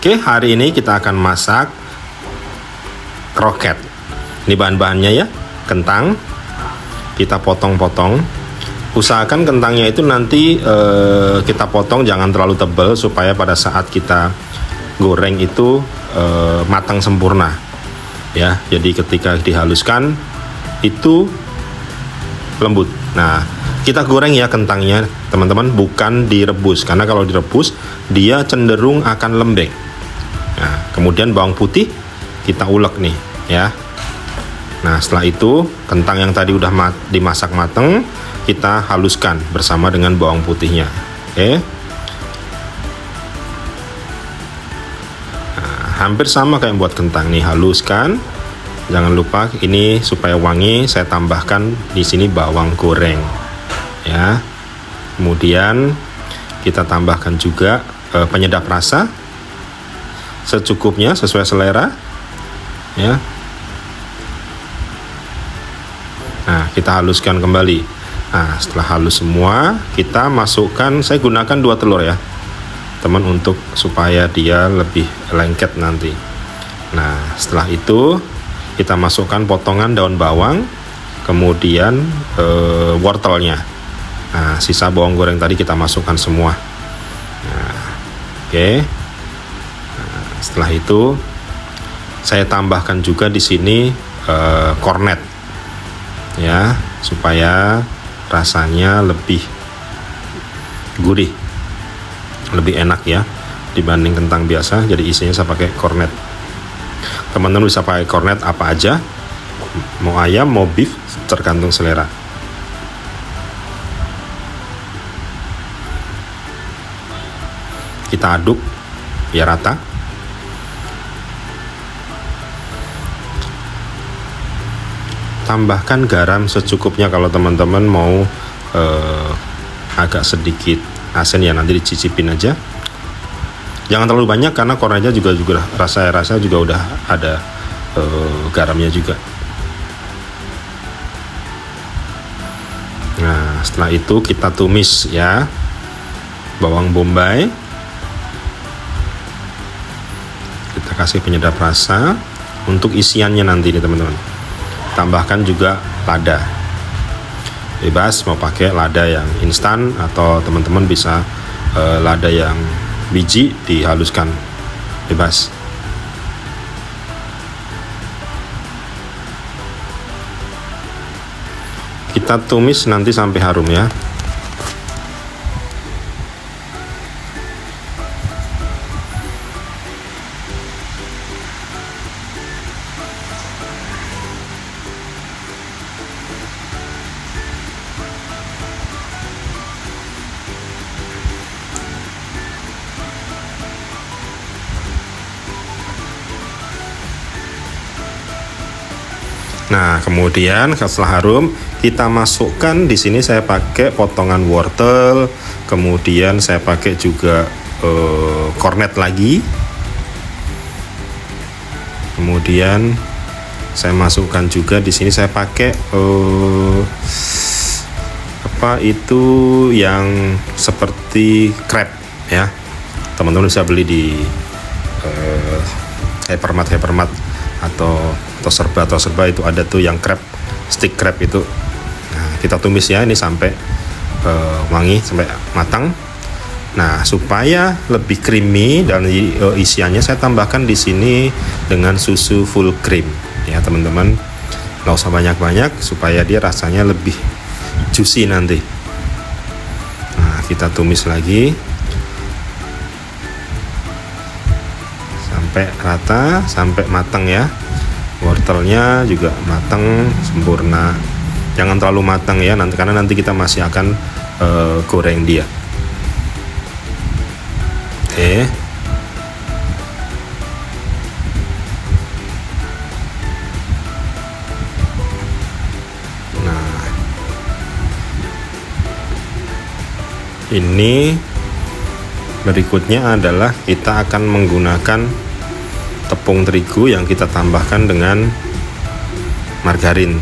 Oke, hari ini kita akan masak kroket. Ini bahan-bahannya ya, kentang kita potong-potong. Usahakan kentangnya itu nanti kita potong jangan terlalu tebal supaya pada saat kita goreng itu matang sempurna ya. Jadi ketika dihaluskan itu lembut. Nah, kita goreng ya kentangnya teman-teman, bukan direbus, karena kalau direbus dia cenderung akan lembek. Nah, kemudian bawang putih kita ulek nih ya. Nah, setelah itu kentang yang tadi udah dimasak mateng kita haluskan bersama dengan bawang putihnya. Oke. Nah, hampir sama kayak buat kentang nih, haluskan. Jangan lupa ini supaya wangi, saya tambahkan di sini bawang goreng ya. Kemudian kita tambahkan juga penyedap rasa secukupnya sesuai selera ya. Nah, kita haluskan kembali. Nah, setelah halus semua kita masukkan, saya gunakan 2 telur ya teman, untuk supaya dia lebih lengket nanti. Nah, setelah itu kita masukkan potongan daun bawang, kemudian wortelnya. Nah, sisa bawang goreng tadi kita masukkan semua. Nah, oke. Nah, setelah itu saya tambahkan juga di sini kornet ya, supaya rasanya lebih gurih, lebih enak ya dibanding kentang biasa. Jadi isinya saya pakai kornet. Teman-teman bisa pakai kornet apa aja, mau ayam mau beef, tergantung selera. Kita aduk biar rata. Tambahkan garam secukupnya kalau teman-teman mau agak sedikit asin ya, nanti dicicipin aja. Jangan terlalu banyak karena kornetnya juga rasa juga udah ada garamnya juga. Nah, setelah itu kita tumis ya bawang bombay. Kita kasih penyedap rasa untuk isiannya nanti nih teman-teman. Tambahkan juga lada. Bebas mau pakai lada yang instan atau teman-teman bisa lada yang biji dihaluskan, bebas. Kita tumis nanti sampai harum ya. Nah, kemudian setelah harum, kita masukkan di sini saya pakai potongan wortel, kemudian saya pakai juga kornet lagi. Kemudian saya masukkan juga di sini saya pakai apa itu yang seperti crab ya. Teman-teman bisa beli di hypermart atau serba itu ada tuh yang crab, stick crab itu. Nah, kita tumis ya ini sampai wangi, sampai matang. Nah, supaya lebih creamy dan isiannya saya tambahkan di sini dengan susu full cream ya teman-teman. Nggak usah banyak-banyak supaya dia rasanya lebih juicy nanti. Nah, kita tumis lagi sampai rata, sampai matang ya. Wortelnya juga matang sempurna, jangan terlalu matang ya nanti, karena nanti kita masih akan goreng dia. Oke. Nah, ini berikutnya adalah kita akan menggunakan tepung terigu yang kita tambahkan dengan margarin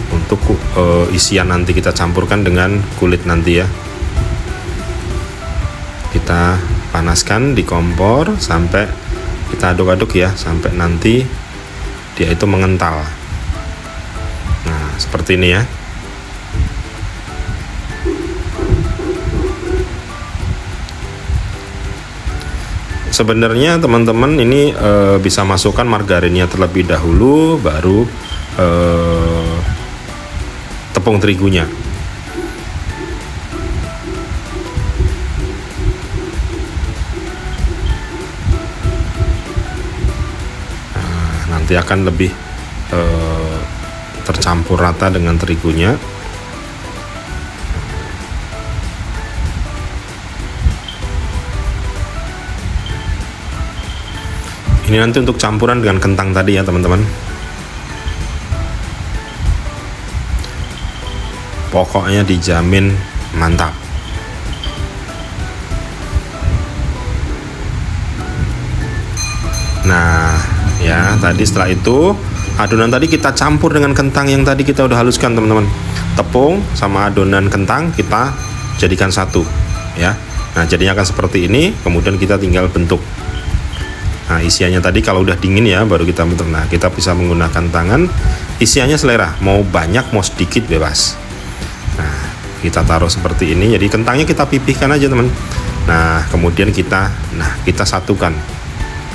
untuk isian nanti, kita campurkan dengan kulit nanti ya. Kita panaskan di kompor sampai kita aduk-aduk ya, sampai nanti dia itu mengental. Nah, seperti ini ya. Sebenarnya teman-teman ini bisa masukkan margarinnya terlebih dahulu, baru tepung terigunya. Nah, nanti akan lebih tercampur rata dengan terigunya. Ini nanti untuk campuran dengan kentang tadi ya teman-teman. Pokoknya dijamin mantap. Nah ya, tadi setelah itu adonan tadi kita campur dengan kentang yang tadi kita udah haluskan teman-teman. Tepung sama adonan kentang kita jadikan satu ya. Nah jadinya akan seperti ini. Kemudian kita tinggal bentuk. Nah isiannya tadi kalau udah dingin ya baru kita bentuk. Nah kita bisa menggunakan tangan. Isiannya selera, mau banyak mau sedikit bebas. Nah kita taruh seperti ini. Jadi kentangnya kita pipihkan aja teman. Nah kemudian kita satukan.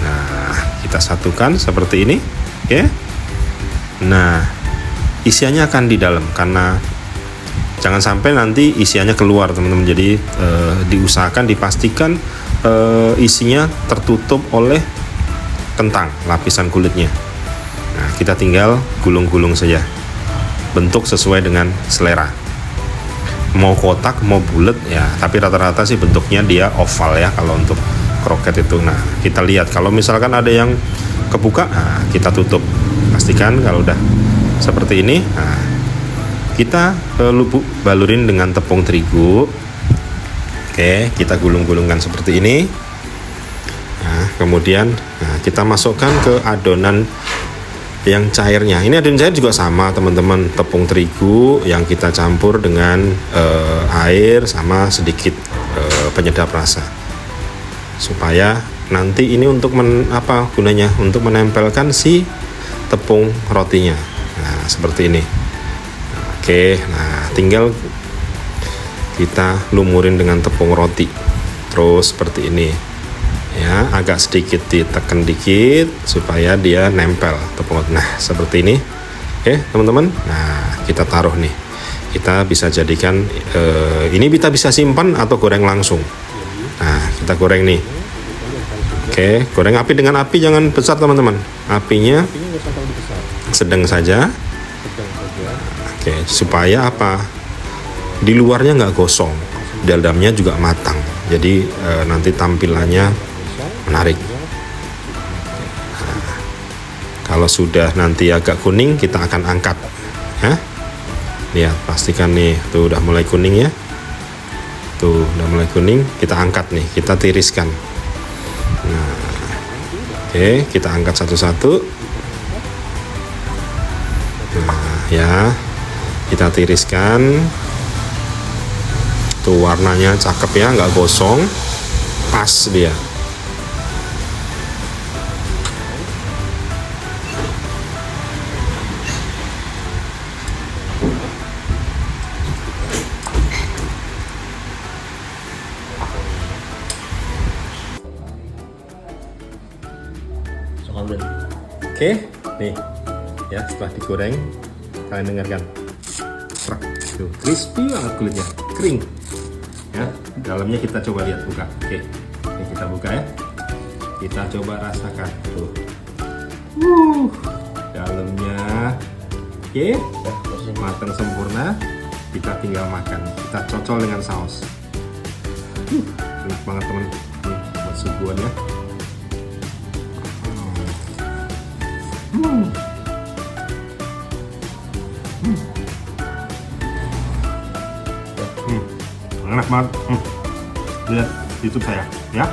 Nah kita satukan seperti ini. Oke. Nah isiannya akan di dalam, karena jangan sampai nanti isiannya keluar teman-teman. Jadi diusahakan, dipastikan isinya tertutup oleh kentang, lapisan kulitnya. Nah kita tinggal gulung-gulung saja, bentuk sesuai dengan selera, mau kotak mau bulat ya, tapi rata-rata sih bentuknya dia oval ya kalau untuk kroket itu. Nah kita lihat kalau misalkan ada yang kebuka, nah, kita tutup, pastikan kalau udah seperti ini. Nah kita balurin dengan tepung terigu. Oke, kita gulung-gulungkan seperti ini. Nah, kemudian kita masukkan ke adonan yang cairnya. Ini adonan cair juga sama teman-teman, tepung terigu yang kita campur dengan air sama sedikit penyedap rasa, supaya nanti ini untuk apa gunanya, untuk menempelkan si tepung rotinya. Nah seperti ini. Oke, nah tinggal kita lumurin dengan tepung roti, terus seperti ini ya, agak sedikit ditekan dikit supaya dia nempel tepung roti. Nah seperti ini. Oke teman-teman, nah kita taruh nih, kita bisa jadikan ini kita bisa simpan atau goreng langsung. Nah kita goreng nih. Oke, goreng api dengan api jangan besar teman-teman, apinya sedang saja. Oke, supaya apa, di luarnya nggak gosong, dalamnya juga matang, jadi nanti tampilannya menarik. Nah, kalau sudah nanti agak kuning kita akan angkat ya. Lihat, pastikan nih, tuh udah mulai kuning ya, tuh udah mulai kuning, kita angkat nih, kita tiriskan. Nah, oke, kita angkat satu-satu. Nah ya, kita tiriskan. Tuh warnanya cakep ya, nggak gosong, pas dia. Oke, nih ya, setelah digoreng kalian dengarkan, tuh crispy banget kulitnya, kering ya. Dalamnya kita coba lihat, buka. Oke, ini kita buka ya, kita coba rasakan tuh, dalamnya oke, matang sempurna. Kita tinggal makan, kita cocol dengan saus. Enak banget teman, nih buat suguhan ya. Enak banget. Lihat YouTube saya ya.